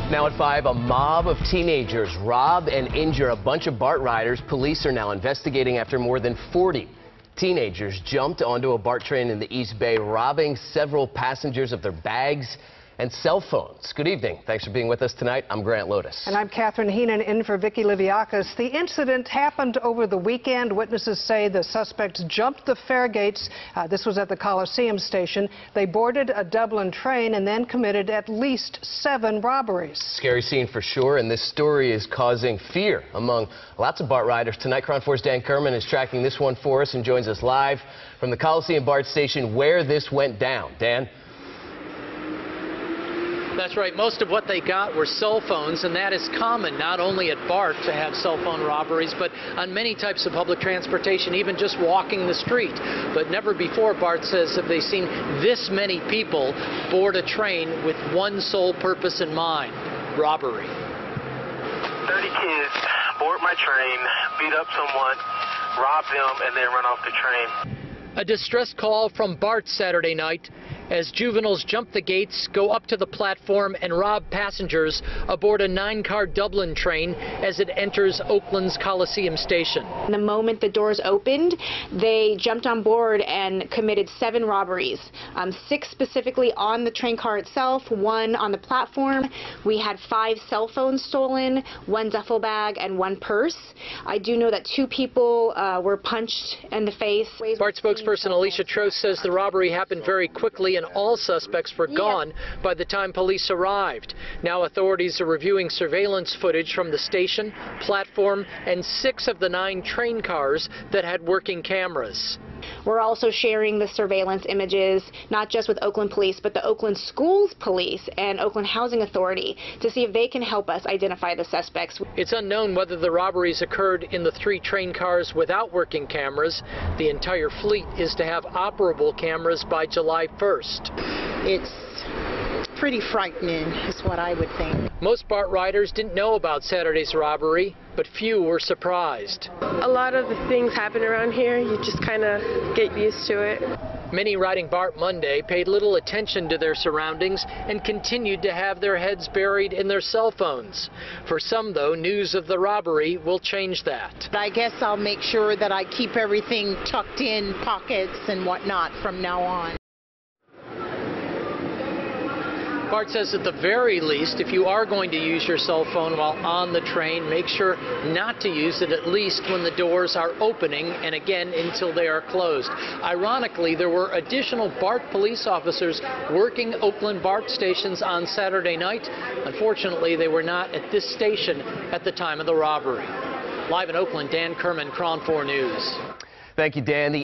Now at 5, a mob of teenagers rob and injure a bunch of BART riders. Police are now investigating after more than 40 teenagers jumped onto a BART train in the East Bay, robbing several passengers of their bags and cell phones. Good evening. Thanks for being with us tonight. I'm Grant Lotus. And I'm Catherine Heenan, in for Vicki Liviakis. The incident happened over the weekend. Witnesses say the suspects jumped the fare gates. This was at the Coliseum Station. They boarded a Dublin train and then committed at least 7 robberies. Scary scene for sure, and this story is causing fear among lots of BART riders. Tonight, KRON 4's Dan Kerman is tracking this one for us and joins us live from the Coliseum BART station where this went down. Dan? That's right. Most of what they got were cell phones, and that is common not only at BART to have cell phone robberies, but on many types of public transportation, even just walking the street. But never before, BART says, have they seen this many people board a train with one sole purpose in mind: robbery. 30 kids board my train, beat up someone, rob them, and then run off the train. A distress call from BART Saturday night as juveniles jump the gates, go up to the platform, and rob passengers aboard a 9-car Dublin train as it enters Oakland's Coliseum Station. The moment the doors opened, they jumped on board and committed 7 robberies, 6 specifically on the train car itself, 1 on the platform. We had 5 cell phones stolen, 1 duffel bag, and 1 purse. I do know that 2 people were punched in the face. BART spokesperson Alicia Trost says the robbery happened very quickly and all suspects were gone by the time police arrived. Now authorities are reviewing surveillance footage from the station, platform, and 6 of the 9 train cars that had working cameras. We're also sharing the surveillance images, not just with Oakland Police, but the Oakland Schools Police and Oakland Housing Authority, to see if they can help us identify the suspects. It's unknown whether the robberies occurred in the 3 train cars without working cameras. The entire fleet is to have operable cameras by July 1st. It's pretty frightening, is what I would think. Most BART riders didn't know about Saturday's robbery, but few were surprised. A lot of the things happen around here. You just kind of get used to it. Many riding BART Monday paid little attention to their surroundings and continued to have their heads buried in their cell phones. For some, though, news of the robbery will change that. I guess I'll make sure that I keep everything tucked in pockets and whatnot from now on. BART says at the very least, if you are going to use your cell phone while on the train, make sure not to use it at least when the doors are opening and again until they are closed. Ironically, there were additional BART police officers working Oakland BART stations on Saturday night. Unfortunately, they were not at this station at the time of the robbery. Live in Oakland, Dan Kerman, KRON 4 News. Thank you, Dan.